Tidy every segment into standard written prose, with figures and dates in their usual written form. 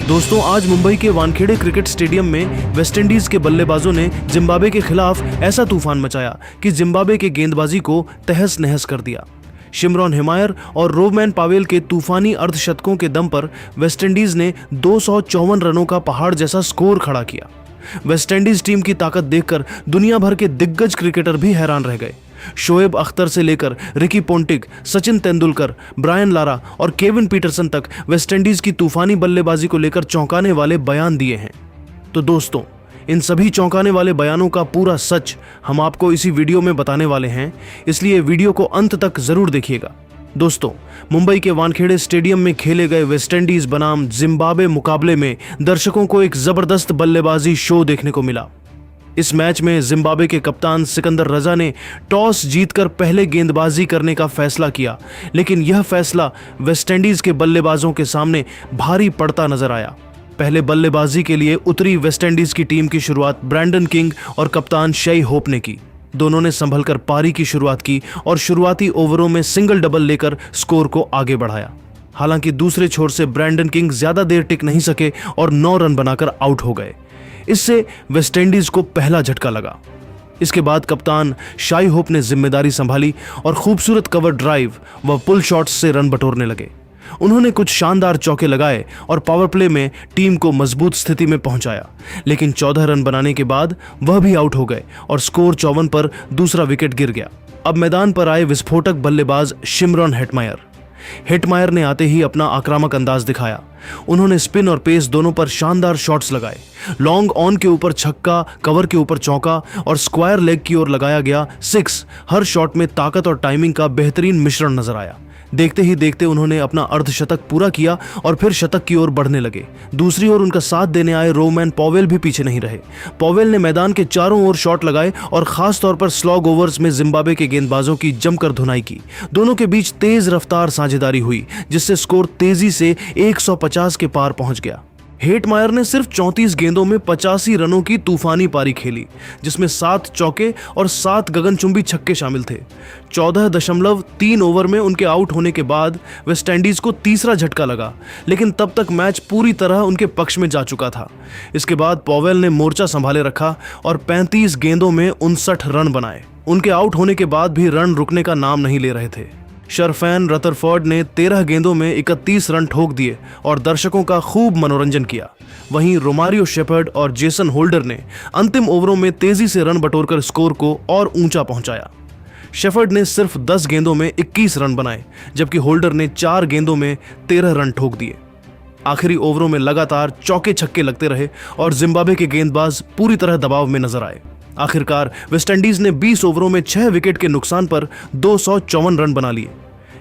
दोस्तों, आज मुंबई के वानखेड़े क्रिकेट स्टेडियम में वेस्टइंडीज के बल्लेबाजों ने जिम्बाब्वे के खिलाफ ऐसा तूफान मचाया कि जिम्बाब्वे के गेंदबाजी को तहस नहस कर दिया। शिमरॉन हेटमायर और रोवमैन पावेल के तूफानी अर्धशतकों के दम पर वेस्टइंडीज ने 254 रनों का पहाड़ जैसा स्कोर खड़ा किया। वेस्टइंडीज टीम की ताकत देखकर दुनिया भर के दिग्गज क्रिकेटर भी हैरान रह गए। शोएब अख्तर से लेकर Ricky Ponting, Sachin Tendulkar, Brian Lara और केविन पीटरसन तक वेस्टइंडीज की तूफानी बल्लेबाजी को लेकर चौंकाने वाले बयान दिए हैं। तो दोस्तों, इन सभी चौंकाने वाले बयानों का पूरा सच हम आपको इसी वीडियो में बताने वाले हैं, इसलिए वीडियो को अंत तक जरूर देखिएगा। दोस्तों, मुंबई के वानखेड़े स्टेडियम में खेले गए वेस्टइंडीज बनाम जिम्बाब्वे मुकाबले में दर्शकों को एक जबरदस्त बल्लेबाजी शो देखने को मिला। इस मैच में जिम्बाब्वे के कप्तान सिकंदर रजा ने टॉस जीतकर पहले गेंदबाजी करने का फैसला किया, लेकिन यह फैसला वेस्टइंडीज के बल्लेबाजों के सामने भारी पड़ता नजर आया। पहले बल्लेबाजी के लिए उतरी वेस्टइंडीज की टीम की शुरुआत ब्रैंडन किंग और कप्तान शाई होप ने की। दोनों ने संभलकर पारी की शुरुआत की और शुरुआती ओवरों में सिंगल डबल लेकर स्कोर को आगे बढ़ाया। हालांकि दूसरे छोर से ब्रैंडन किंग ज्यादा देर टिक नहीं सके और 9 रन बनाकर आउट हो गए। इससे वेस्टइंडीज को पहला झटका लगा। इसके बाद कप्तान शाई होप ने जिम्मेदारी संभाली और खूबसूरत कवर ड्राइव व पुल शॉट्स से रन बटोरने लगे। उन्होंने कुछ शानदार चौके लगाए और पावर प्ले में टीम को मजबूत स्थिति में पहुंचाया, लेकिन 14 रन बनाने के बाद वह भी आउट हो गए और स्कोर 54 पर दूसरा विकेट गिर गया। अब मैदान पर आए विस्फोटक बल्लेबाज शिमरॉन हेटमायर। हेटमायर ने आते ही अपना आक्रामक अंदाज दिखाया। उन्होंने स्पिन और पेस दोनों पर शानदार शॉट्स लगाए। लॉन्ग ऑन के ऊपर छक्का, कवर के ऊपर चौका और स्क्वायर लेग की ओर लगाया गया 6। हर शॉट में ताकत और टाइमिंग का बेहतरीन मिश्रण नजर आया। देखते ही देखते उन्होंने अपना अर्धशतक पूरा किया और फिर शतक की ओर बढ़ने लगे। दूसरी ओर उनका साथ देने आए रोवमैन पावेल भी पीछे नहीं रहे। पावेल ने मैदान के चारों ओर शॉट लगाए और खास तौर पर स्लॉग ओवर्स में जिम्बाब्वे के गेंदबाजों की जमकर धुनाई की। दोनों के बीच तेज रफ्तार साझेदारी हुई, जिससे स्कोर तेजी से 150 के पार पहुंच गया। हेटमायर ने सिर्फ 34 गेंदों में 85 रनों की तूफानी पारी खेली, जिसमें 7 चौके और 7 गगनचुंबी छक्के शामिल थे। 14.3 ओवर में उनके आउट होने के बाद वेस्टइंडीज को तीसरा झटका लगा, लेकिन तब तक मैच पूरी तरह उनके पक्ष में जा चुका था। इसके बाद पावेल ने मोर्चा संभाले रखा और 35 गेंदों में 59 रन बनाए। उनके आउट होने के बाद भी रन रुकने का नाम नहीं ले रहे थे। शरफैन रदरफोर्ड ने 13 गेंदों में 31 रन ठोक दिए और दर्शकों का खूब मनोरंजन किया। वहीं रोमारियो शेपर्ड और जेसन होल्डर ने अंतिम ओवरों में तेजी से रन बटोरकर स्कोर को और ऊंचा पहुंचाया। शेपर्ड ने सिर्फ 10 गेंदों में 21 रन बनाए, जबकि होल्डर ने 4 गेंदों में 13 रन ठोक दिए। आखिरी ओवरों में लगातार चौके छक्के लगते रहे और जिम्बाब्वे के गेंदबाज पूरी तरह दबाव में नजर आए। आखिरकार वेस्टइंडीज ने 20 ओवरों में 6 विकेट के नुकसान पर 254 रन बना लिए।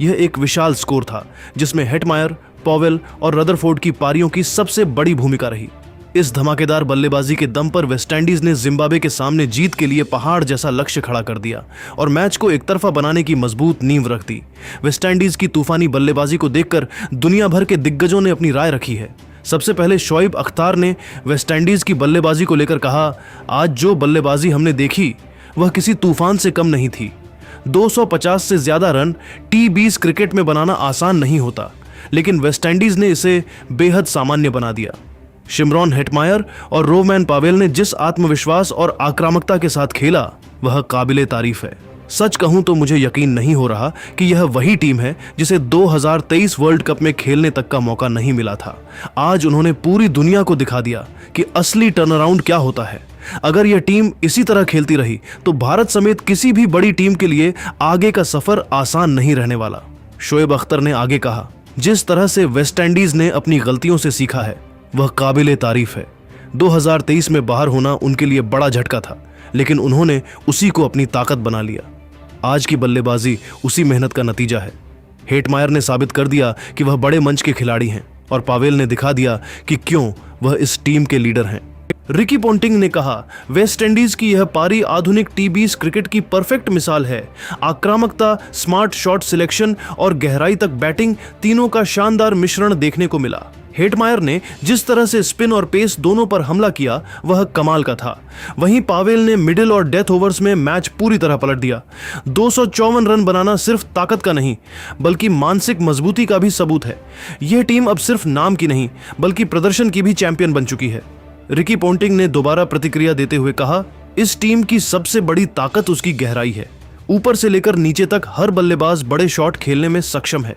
यह एक विशाल स्कोर था, जिसमें हेटमायर, पावेल और रदरफोर्ड की पारियों की सबसे बड़ी भूमिका रही। इस धमाकेदार बल्लेबाजी के दम पर वेस्टइंडीज ने जिम्बाब्वे के सामने जीत के लिए पहाड़ जैसा लक्ष्य खड़ा कर दिया और मैच को एकतरफा बनाने की मजबूत नींव रख दी। वेस्टइंडीज की तूफानी बल्लेबाजी को देखकर दुनिया भर के दिग्गजों ने अपनी राय रखी है। सबसे पहले शोएब अख्तर ने वेस्टइंडीज की बल्लेबाजी को लेकर कहा, आज जो बल्लेबाजी हमने देखी वह किसी तूफान से कम नहीं थी। 250 से ज्यादा रन T20 क्रिकेट में बनाना आसान नहीं होता, लेकिन वेस्टइंडीज ने इसे बेहद सामान्य बना दिया। शिमरॉन हेटमायर और रोवमैन पावेल ने जिस आत्मविश्वास और आक्रामकता के साथ खेला वह काबिले तारीफ है। सच कहूं तो मुझे यकीन नहीं हो रहा कि यह वही टीम है जिसे 2023 वर्ल्ड कप में खेलने तक का मौका नहीं मिला था। आज उन्होंने पूरी दुनिया को दिखा दिया कि असली टर्नअराउंड क्या होता है। अगर यह टीम इसी तरह खेलती रही तो भारत समेत किसी भी बड़ी टीम के लिए आगे का सफर आसान नहीं रहने वाला। शोएब अख्तर ने आगे कहा, जिस तरह से वेस्टइंडीज ने अपनी गलतियों से सीखा है वह काबिले तारीफ है। 2023 में बाहर होना उनके लिए बड़ा झटका था, लेकिन उन्होंने उसी को अपनी ताकत बना लिया। आज की बल्लेबाजी उसी मेहनत का नतीजा है। हेटमायर ने साबित कर दिया कि वह बड़े मंच के खिलाड़ी हैं और पावेल ने दिखा दिया कि क्यों वह इस टीम के लीडर हैं। रिकी पोंटिंग ने कहा, वेस्टइंडीज की यह पारी आधुनिक T20 क्रिकेट की परफेक्ट मिसाल है। आक्रामकता, स्मार्ट शॉट सिलेक्शन और गहराई तक बैटिंग, तीनों का शानदार मिश्रण देखने को मिला। हेटमायर ने जिस तरह से स्पिन और पेस दोनों पर हमला किया वह कमाल का था। वहीं पावेल ने मिडिल और डेथ ओवर्स में मैच पूरी तरह पलट दिया। 254 रन बनाना सिर्फ ताकत का नहीं बल्कि मानसिक मजबूती का भी सबूत है। यह टीम अब सिर्फ नाम की नहीं बल्कि प्रदर्शन की भी चैंपियन बन चुकी है। रिकी पोंटिंग ने दोबारा प्रतिक्रिया देते हुए कहा, इस टीम की सबसे बड़ी ताकत उसकी गहराई है। ऊपर से लेकर नीचे तक हर बल्लेबाज बड़े शॉट खेलने में सक्षम है।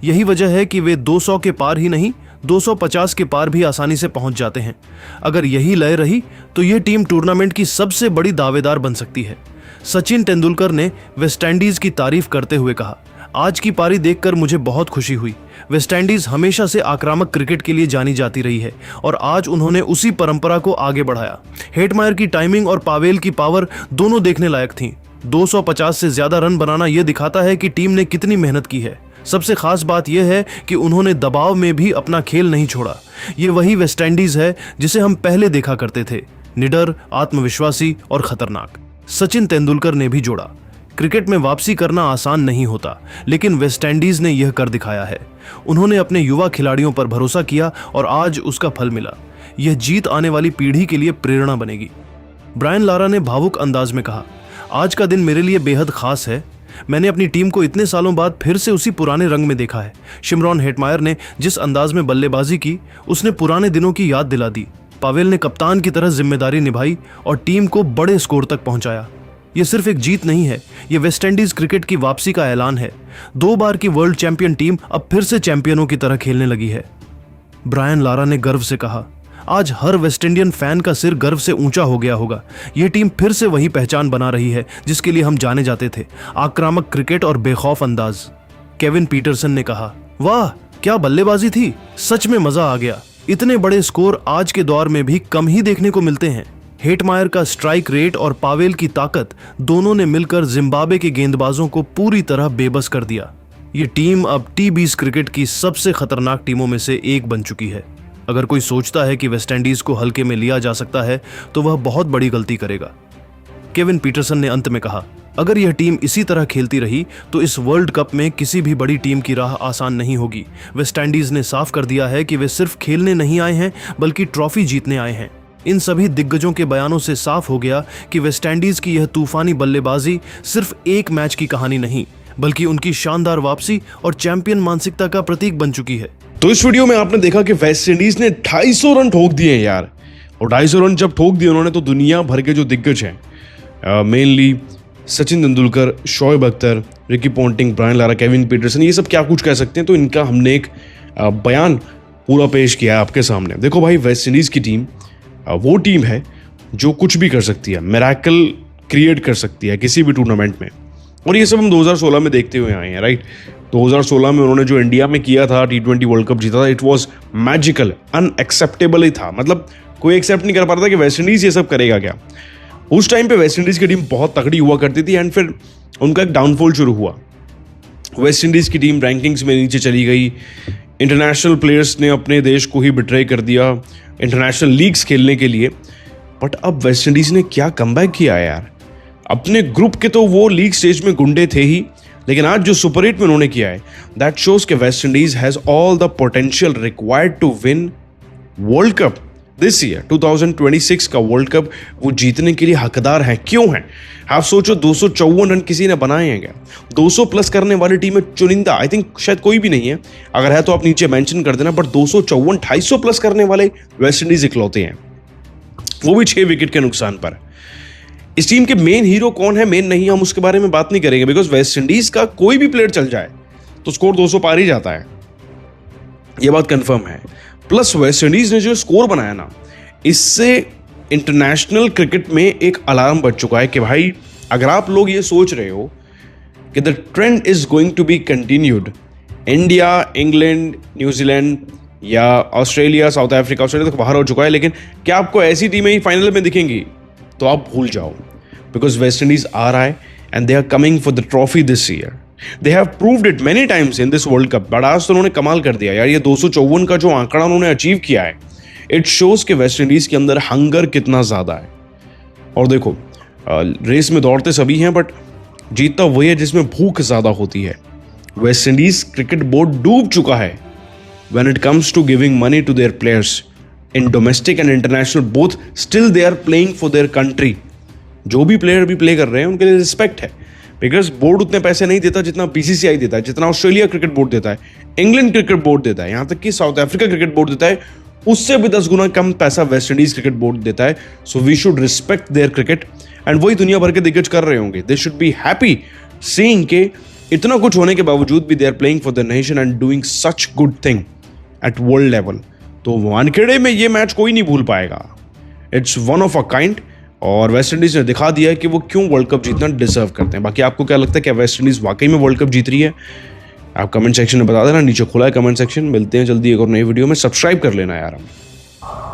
यही वजह है कि वे 200 के पार ही नहीं 250 के पार भी आसानी से पहुंच जाते हैं। अगर यही लय रही तो यह टीम टूर्नामेंट की सबसे बड़ी दावेदार बन सकती है। सचिन तेंदुलकर ने वेस्टइंडीज की तारीफ करते हुए कहा, आज की पारी देखकर मुझे बहुत खुशी हुई। वेस्टइंडीज हमेशा से आक्रामक क्रिकेट के लिए जानी जाती रही है और आज उन्होंने उसी परंपरा को आगे बढ़ाया। हेटमायर की टाइमिंग और पावेल की पावर दोनों देखने लायक थीं। 250 से ज्यादा रन बनाना यह दिखाता है कि टीम ने कितनी मेहनत की है। सबसे खास बात यह है कि उन्होंने दबाव में भी अपना खेल नहीं छोड़ा। ये वही वेस्टइंडीज है जिसे हम पहले देखा करते थे, निडर, आत्मविश्वासी और खतरनाक। सचिन तेंदुलकर ने भी जोड़ा, क्रिकेट में वापसी करना आसान नहीं होता, लेकिन वेस्टइंडीज ने यह कर दिखाया है। उन्होंने अपने युवा खिलाड़ियों पर भरोसा किया और आज उसका फल मिला। यह जीत आने वाली पीढ़ी के लिए प्रेरणा बनेगी। ब्रायन लारा ने भावुक अंदाज में कहा, आज का दिन मेरे लिए बेहद खास है। मैंने अपनी टीम को इतने सालों बाद फिर से उसी पुराने रंग में देखा है। शिमरॉन हेटमायर ने जिस अंदाज में बल्लेबाजी की उसने पुराने दिनों की याद दिला दी। पावेल ने कप्तान की तरह जिम्मेदारी निभाई और टीम को बड़े स्कोर तक पहुंचाया। यह सिर्फ एक जीत नहीं है, यह वेस्टइंडीज क्रिकेट की वापसी का ऐलान है। 2 बार की वर्ल्ड चैंपियन टीम अब फिर से चैंपियनों की तरह खेलने लगी है। ब्रायन लारा ने गर्व से कहा, आज हर वेस्ट इंडियन फैन का सिर गर्व से ऊंचा हो गया होगा। यह टीम फिर से वही पहचान बना रही है जिसके लिए हम जाने जाते थे, आक्रामक क्रिकेट और बेखौफ अंदाज। केविन पीटरसन ने कहा, वाह क्या बल्लेबाजी थी, सच में मजा आ गया। इतने बड़े स्कोर आज के दौर में भी कम ही देखने को मिलते हैं। हेटमायर का स्ट्राइक रेट और पावेल की ताकत दोनों ने मिलकर जिम्बाब्वे के गेंदबाजों को पूरी तरह बेबस कर दिया। ये टीम अब T20 क्रिकेट की सबसे खतरनाक टीमों में से एक बन चुकी है। अगर कोई सोचता है कि वेस्टइंडीज को हल्के में लिया जा सकता है तो वह बहुत बड़ी गलती करेगा। केविन पीटरसन ने अंत में कहा, अगर यह टीम इसी तरह खेलती रही तो इस वर्ल्ड कप में किसी भी बड़ी टीम की राह आसान नहीं होगी। वेस्टइंडीज ने साफ कर दिया है कि वे सिर्फ खेलने नहीं आए हैं बल्कि ट्रॉफी जीतने आए हैं। इन सभी दिग्गजों के बयानों से साफ हो गया कि वेस्टइंडीज की यह तूफानी बल्लेबाजी सिर्फ एक मैच की कहानी नहीं बल्कि उनकी शानदार वापसी और चैंपियन मानसिकता का प्रतीक बन चुकी है। तो इस वीडियो में आपने देखा कि वेस्टइंडीज ने 250 रन ठोक दिए हैं यार, और 250 रन जब ठोक दिए उन्होंने तो दुनिया भर के जो दिग्गज हैं, mainly Sachin Tendulkar, Shoaib Akhtar, Ricky Ponting, Brian Lara, Kevin Pietersen, ये सब क्या कुछ कह सकते हैं। तो इनका हमने एक बयान पूरा पेश किया है आपके सामने। देखो भाई, वेस्टइंडीज की टीम वो टीम है जो कुछ भी कर सकती है, मिरेकल क्रिएट कर सकती है किसी भी टूर्नामेंट में, और ये सब हम 2016 में देखते हुए आए हैं, राइट। 2016 में उन्होंने जो इंडिया में किया था, T20 वर्ल्ड कप जीता था, इट वाज मैजिकल, अनएक्सेप्टेबल ही था। मतलब कोई एक्सेप्ट नहीं कर पा रहा था कि वेस्टइंडीज ये सब करेगा क्या। उस टाइम पे वेस्टइंडीज की टीम बहुत तगड़ी हुआ करती थी एंड फिर उनका एक डाउनफॉल शुरू हुआ। वेस्टइंडीज की टीम रैंकिंग्स में नीचे चली गई, इंटरनेशनल प्लेयर्स ने अपने देश को ही बिट्रे कर दिया इंटरनेशनल लीग्स खेलने के लिए। बट अब वेस्टइंडीज ने क्या कमबैक किया है यार। अपने ग्रुप के तो वो लीग स्टेज में गुंडे थे ही, लेकिन आज जो सुपर 8 में उन्होंने किया है, दैट शोज के West Indies has all the potential required to win world cup this year. 2026 का वर्ल्ड कप वो जीतने के लिए हकदार हैं। क्यों हैं? आप सोचो, 254 रन किसी ने बनाए हैं क्या? 200 प्लस करने वाली टीम में चुनिंदा, आई थिंक शायद कोई भी नहीं है, अगर है तो आप नीचे मेंशन कर देना। बट 254, 250 प्लस करने वाले वेस्टइंडीज इकलौते हैं, वो भी 6 विकेट के नुकसान पर। इस टीम के मेन हीरो कौन है, मेन नहीं, हम उसके बारे में बात नहीं करेंगे, बिकॉज वेस्टइंडीज का कोई भी प्लेयर चल जाए तो स्कोर 200 पार ही जाता है, यह बात कंफर्म है। प्लस वेस्टइंडीज ने जो स्कोर बनाया ना, इससे इंटरनेशनल क्रिकेट में एक अलार्म बज चुका है कि भाई, अगर आप लोग ये सोच रहे हो कि the trend is going to be continued, India, England, New Zealand या ऑस्ट्रेलिया, साउथ अफ्रीका, ऑस्ट्रेलिया तक बाहर हो चुका है, लेकिन क्या आपको ऐसी टीमें ही फाइनल में दिखेंगी? तो आप भूल जाओ, बिकॉज वेस्टइंडीज आ रहा है and they are coming for the trophy this year. They have proved it many times in this world cup. But आज तो उन्होंने कमाल कर दिया यार। ये 254 का जो आंकड़ा उन्होंने अचीव किया है, इट शोज कि वेस्टइंडीज के अंदर हंगर कितना ज्यादा है। और देखो, रेस में दौड़ते सभी हैं, बट जीतता वही है जिसमें भूख ज्यादा होती है। वेस्टइंडीज क्रिकेट बोर्ड डूब चुका है when it comes to giving money to their players in domestic and international both, still they are playing for their country. जो भी प्लेयर भी प्ले कर रहे हैं उनके लिए रिस्पेक्ट है, बिकॉज बोर्ड उतने पैसे नहीं देता जितना बीसीसीआई देता है, जितना ऑस्ट्रेलिया क्रिकेट बोर्ड देता है, इंग्लैंड क्रिकेट बोर्ड देता है, यहाँ तक कि साउथ अफ्रीका क्रिकेट बोर्ड देता है, उससे भी 10 गुना कम पैसा वेस्ट इंडीज क्रिकेट बोर्ड देता है. So we should respect their cricket, and वही दुनिया भर के दिग्गज कर रहे होंगे. They should be happy seeing के इतना कुछ होने के बावजूद भी they are playing for the nation and doing such good thing at world level. तो वानखेड़े में ये मैच कोई नहीं भूल पाएगा. It's one of a kind, और वेस्ट इंडीज ने दिखा दिया है कि वो क्यों वर्ल्ड कप जीतना डिजर्व करते हैं. बाकी आपको क्या लगता है, क्या वेस्ट इंडीज वाकई में वर्ल्ड कप जीत रही है? आप कमेंट सेक्शन में बता देना, नीचे खुला है कमेंट सेक्शन. मिलते हैं जल्दी एक और नई वीडियो में. सब्सक्राइब कर लेना यार.